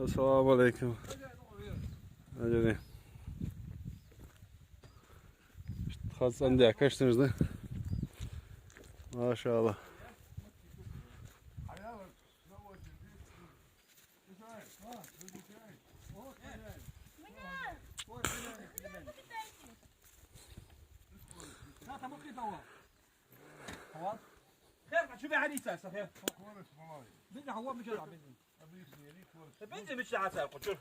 Assalamu alaikum. Hadi. Hasan diye kaçtınız maşallah. شو بيعني اساسا خير بدنا هو مجرع بنزين بنزين مش ساعه ساعه قشور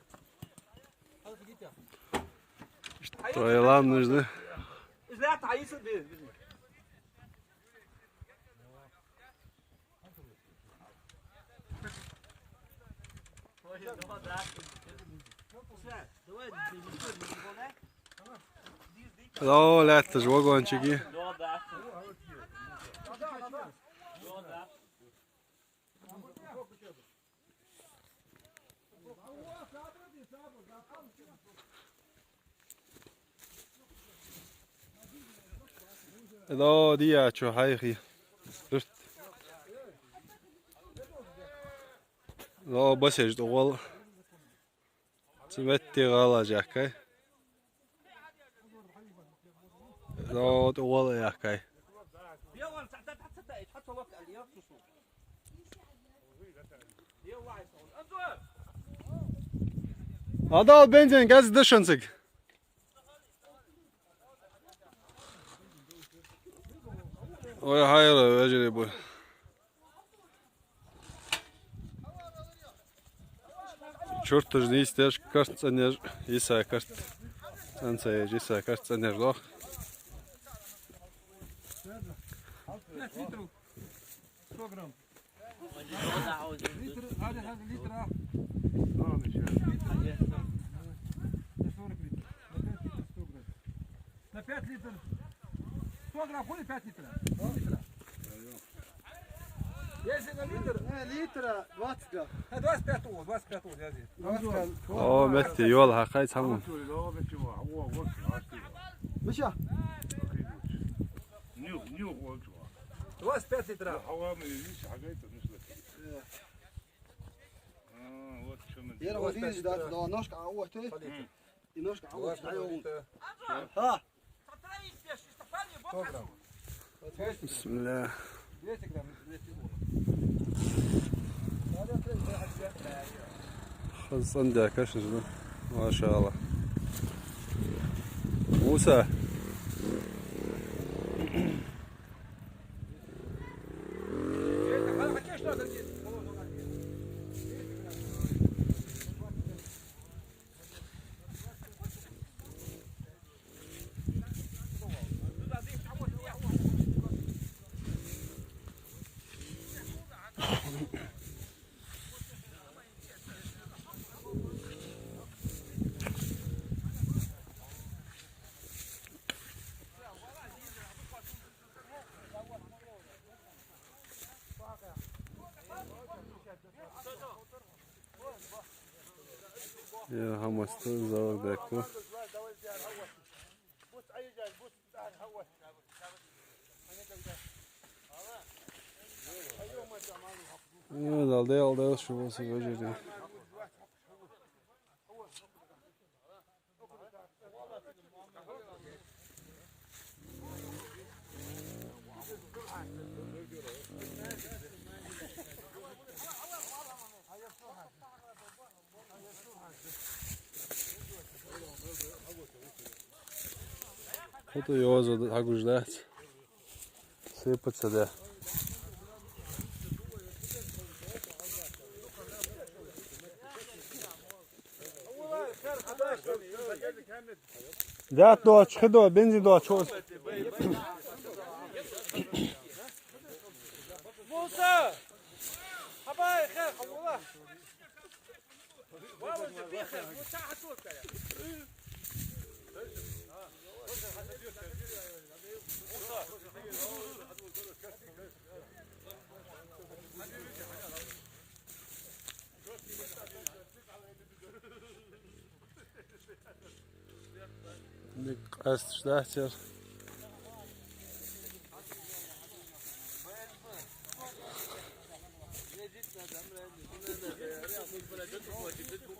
Toyalanmışdı. لا تعيس بنزين Hello, let's go on chiki. Hello, dia cho hay khi. Hello, basaj doğal. Simetti kalacak kay. Hello, doğal ya kay. Hadi al benzin gaz dışınsık. Oya hayır acele bu. Çort ne ister kart saner isa kart. Sen say isa kart saner lo. На 5 литров. 100 грамм, хули 5 литров? Если на литр, لتر 20 грамм. 25 ул, 25 ул, язи. O metti yol hakay tamam. مشى 25 литров. يلا وديش ده نشك عوته نشك عوته ها Bismillah. 200 грамм, 200 ул. Hasan diye kaçtınız maşallah. Musa. Ya hamastı zavak bekle. Ya dalda şu olsa böcedi. Это его так ждать. Сыпаться, да. Да, то, чхидо, бензин до, чос. موسى حبايبي خير والله والله في خير مساعة توكل Erst schlechter. جدنا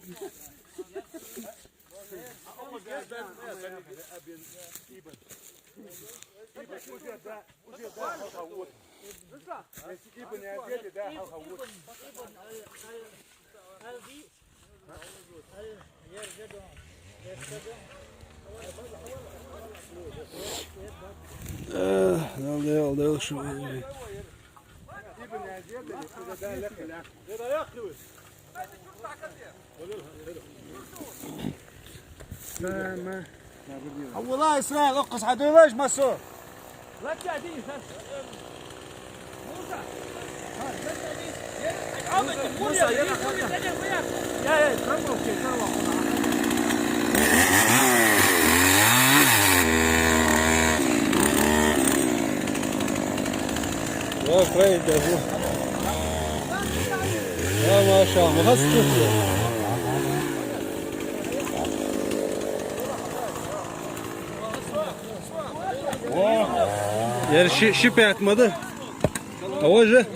Aldı şu. والله اسرائيل اقص حدولش مسو لا تعديش موسى يا تمام كده تمام يا فريد يا ابو يا ما شاء الله مخصص يا شيبي اتمدى اوجه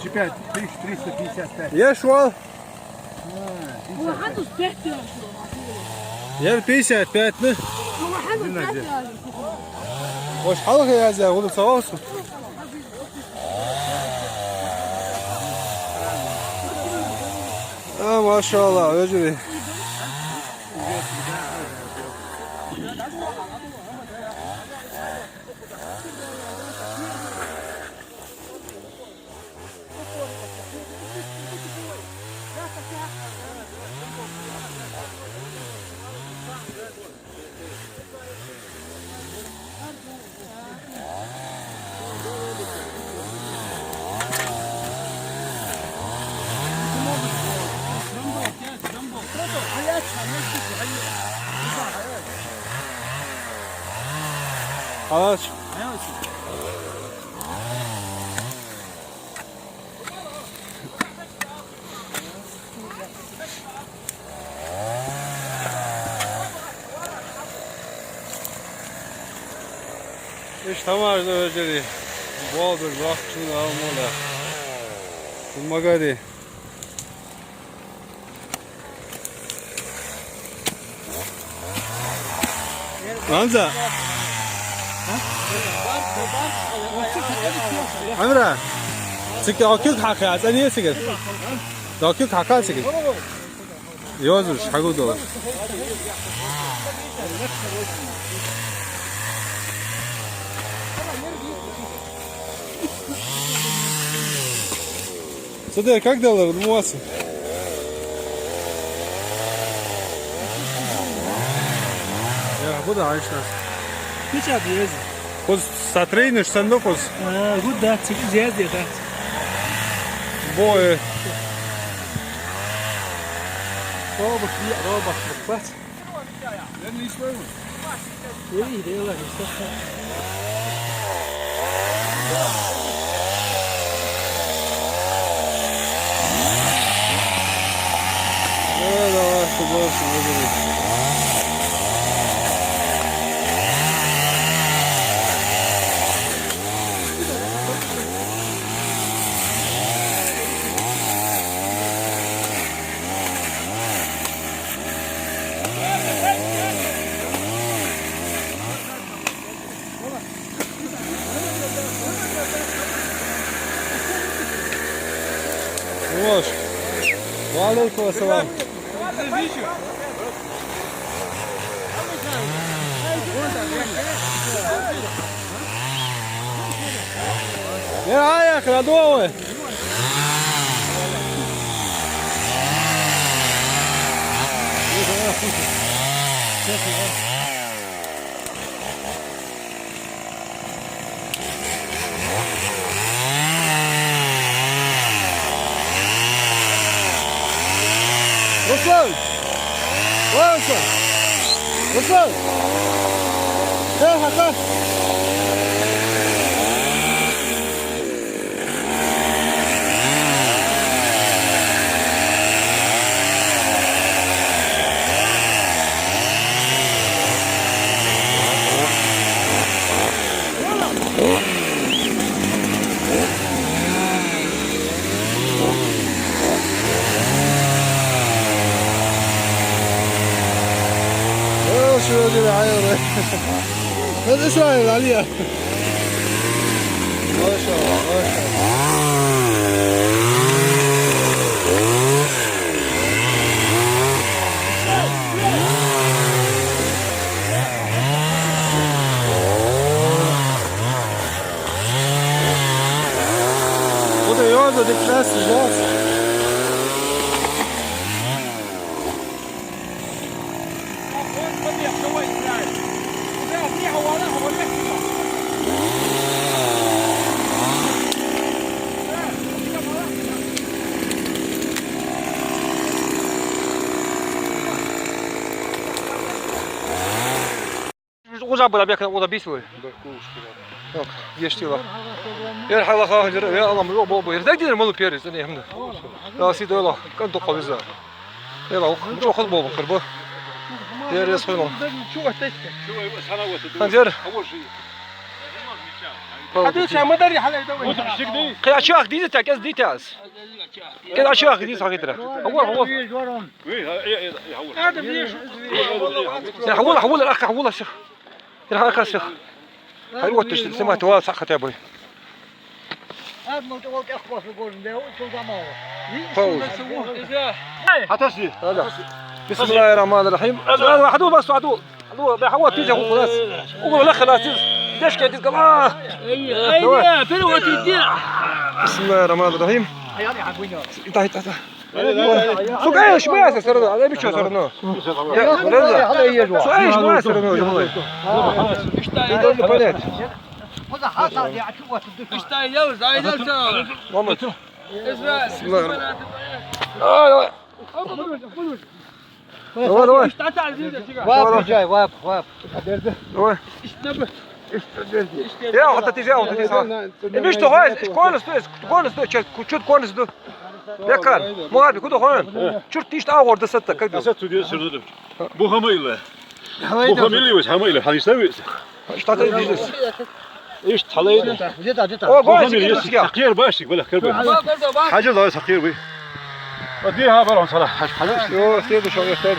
شبات 355 يا شوال هو عنده سبيحتي يا يا 55 هو عنده سبيحتي وش حلقة يا زي ولد صواصو ما شاء الله رجلي خلاص İşte tamam öyle bol bir bırakçının almalı. Magari. Hamza. Amra. Sıkı akıl hakkı az niye sıkı? Akıl hakkı sıkı. Yazır şago da. Смотри, как дала мосы? Ya bu da aynı. Hiç yapıyoruz. Koz satreyniş sen de koz. Bu da çıkı cihaz diye da. Boy. Robak ya robak bak. Ben ne istiyorum? İyi değil lan işte. Evet, var. Hoş. Aleyküm selam. Ne ayak la doğu? Ruslan! Ruslan! Ruslan! Gel Hakan! شو اللي معايا هذا اسمع عليا Maşallah, maşallah. Bu da yolda dikkatsiz olsun. Уже было, бяка, уже бисвы. Так, ешьте его. Я хала хахер, я Allah mı bol bol. Nerede gidelim oğlum piyeriz ne hem de. Ya siz de öyle. Kan toka bize. Ya bak, çok az bol bakır bu. Diğer res koyalım. Hadi yer. هذا شيء ما داري حلا يدور Kaya aşağı dizi tek ez ditas. Kaya aşağı dizi hakikaten. هو هذا ليش حول الاخ حول الشيخ. يا اخ الشيخ. هاي تشتري سمعت هو صح يا ابوي. هذا ما تقول اخبص يقول ده وصل زمان فوز. حتشي بسم الله الرحمن الرحيم. عدو بس عدو بحاول تيجي هو خلاص. هو لا خلاص ليش قاعد تقول ايوه فين تدير بسم الله الرحمن الرحيم. تعال تعال. سوق ايش ما يصير سرنا هذا بيشو سرنا. هذا يجوا سوق ايش ما يصير سرنا والله. يدور البنات. هذا حاطط يا شو اشتاي يوز عايز اوصل محمد. اسمع بسم الله الرحمن الرحيم. روح تعال زيد واقف جاي واقف روح. يا وانت تيجي وانت تيجي مش تغاز كونس شوت كونس دو يا كان مو ابي كده هون شوت تيجي تاور ده ستة كده Asat diyor sırrım. Bu hamayla. Bu hamayla ve hamayla hadisler. ايش تعطي جيس ايش تحلينا. جيت او Bu قاعد hamayla تحقير باشك ولا كربي. حاجة لا تحقير بي. وديها برا صلاح حاجة. يو سيدو شو يختار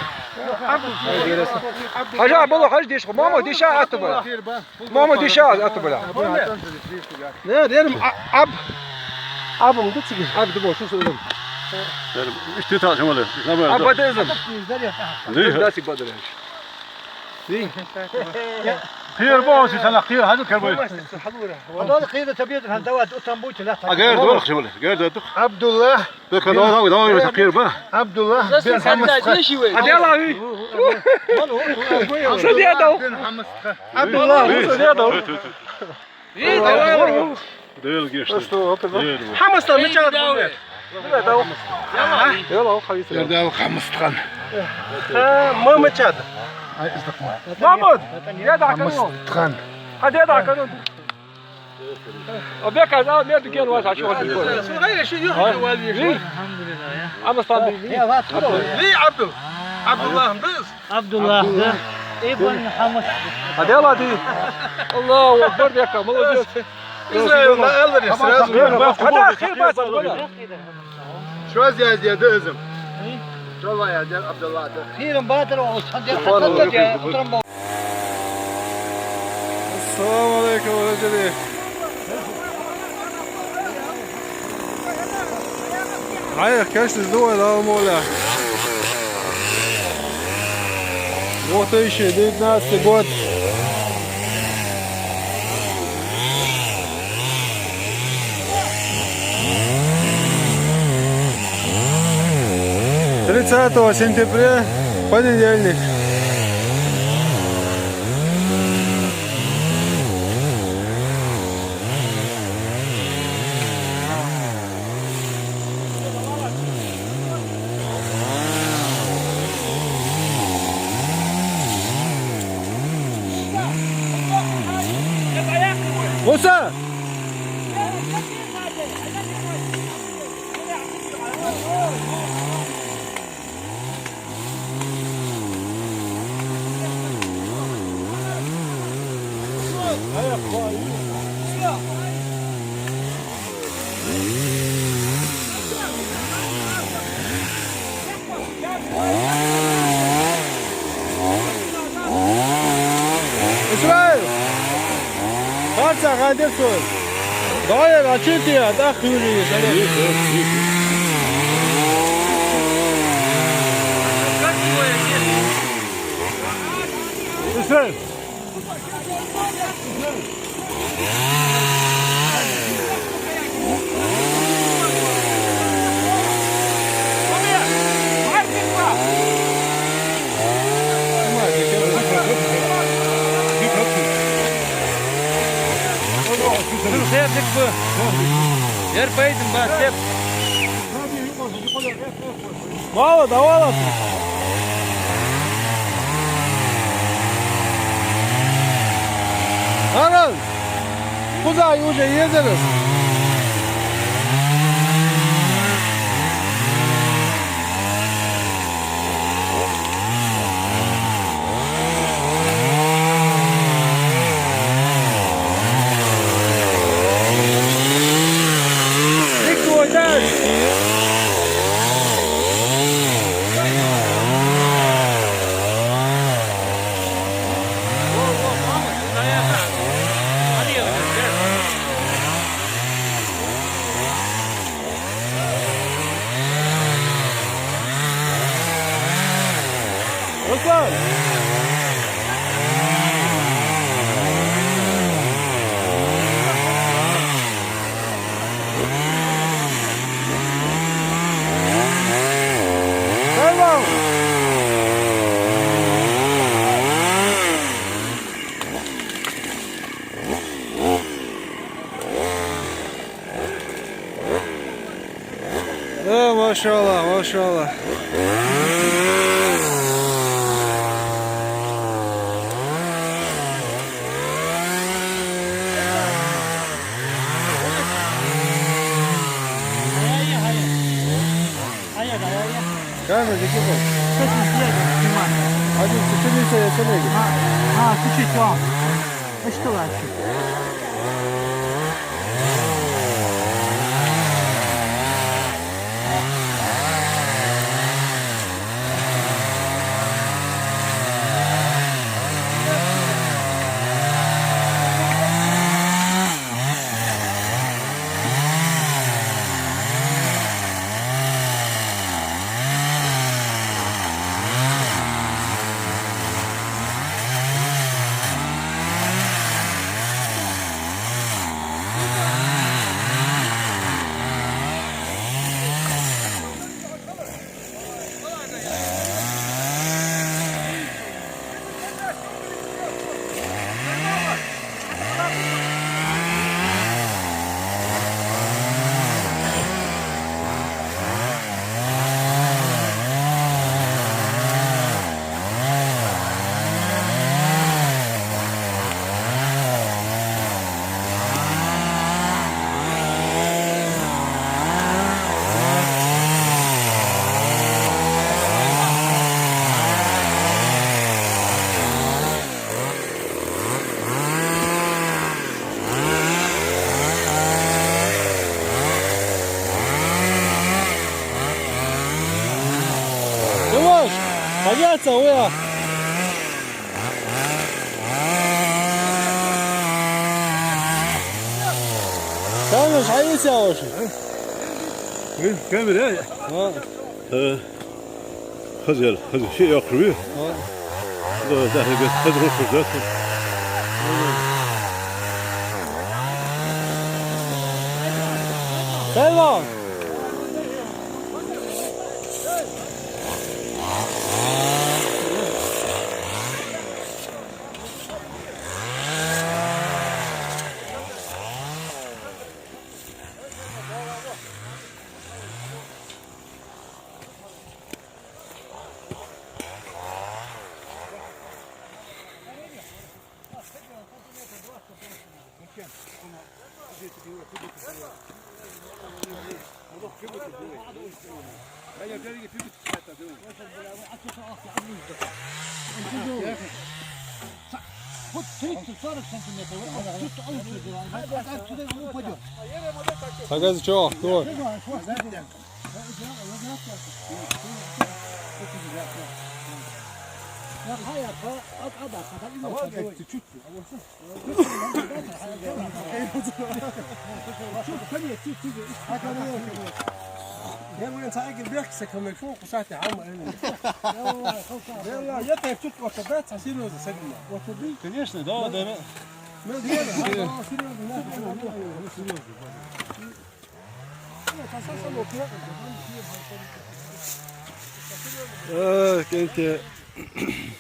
حاجة بالله حاجة ديش ماما ديشا اتبلا ماما ديشا اتبلا لا ديرم اب اب مدتسي اب دبو شو سويهم İşte taşım öyle. اب بدزم ليه؟ داسي بدر خير بوسي سنة خير هذا كربي. هذول خير تبيد الهندوات اسطنبول لا أجر دول خشمله. أجر ده دق. عبد الله ده كان ده تحقير بقى. عبد الله بن حمص هذا الله سدي هذا عبد الله Değil geçti. حمص مش يلا خليص ده 15 ما متشاد محمود يدعك تخان هذا يدعك أبيك هذا ما يدقين واسع شو هذا الكل صغير شو يخرج والدي الحمد لله يا عم صابي ليه عبد الله مبيص عبد الله ابن حمص هذا يلا دي الله أكبر يا كم الله هذا خير بس Şu az ya dözüm. Şova ya Abdullah. خير بادر وصدق يا ترمبو Assalamu alaikum racili. Hayır kaçtı dua da mola. Вот еще 19 год. Тридцатого сентября, понедельник. Musa! İsmail! Varsa hadi sor. Давай, а что ты, да, хули? Hüseyin. Мало, давала. Anan, kuzağı uca yediniz. Dik koyacağız. Osman. Tamam. Maşallah, maşallah. Kan mı dikkat ol. Hadi sıçraysa yesene git. Ha, küçük ya. İşte var. Yavaş. Hadi atsa o ya. Sen mش عايز يا وش. كامل ايه؟ اه. خزل شيء يقربيه. ده خزل خزل. Selma. Вот 30-40 сантиметров, тут отсюда упадет. Sakız çok. Dur. يا وين تعقل بيحكي كم فوق وساعتها عم يلا يا تشوف وتبات عشان سجن وتبي Конечно, да, да. ما ديالها كنت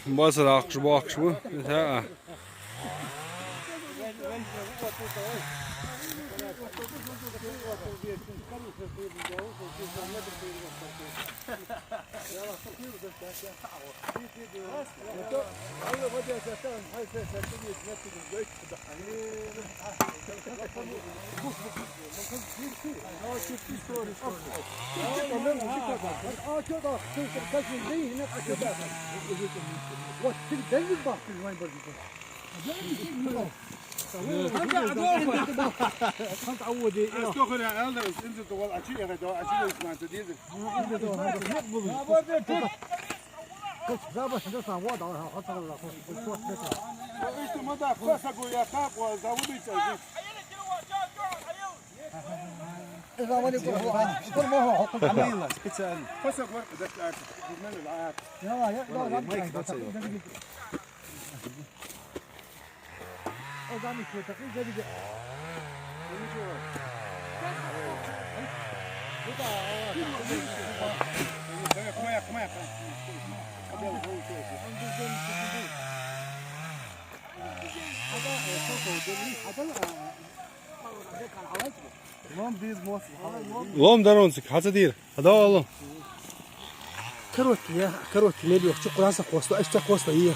بصر عقش باقش bu. Ha. استخر يا الله انزل طول عشي يا غدا عشي اسمع تديزل انت ما دا قصقوا يا خاب وزودوا تزيد إذا ما يقول كل ما هو حط عميلة قصق ورق دك من العاد يا أوزاني كذا تقول جديد Lom daronzik, hadi değil. Hadi oğlum. كروت يا كروت ليبيا شو قراصة قوسة إيش تقوسة هي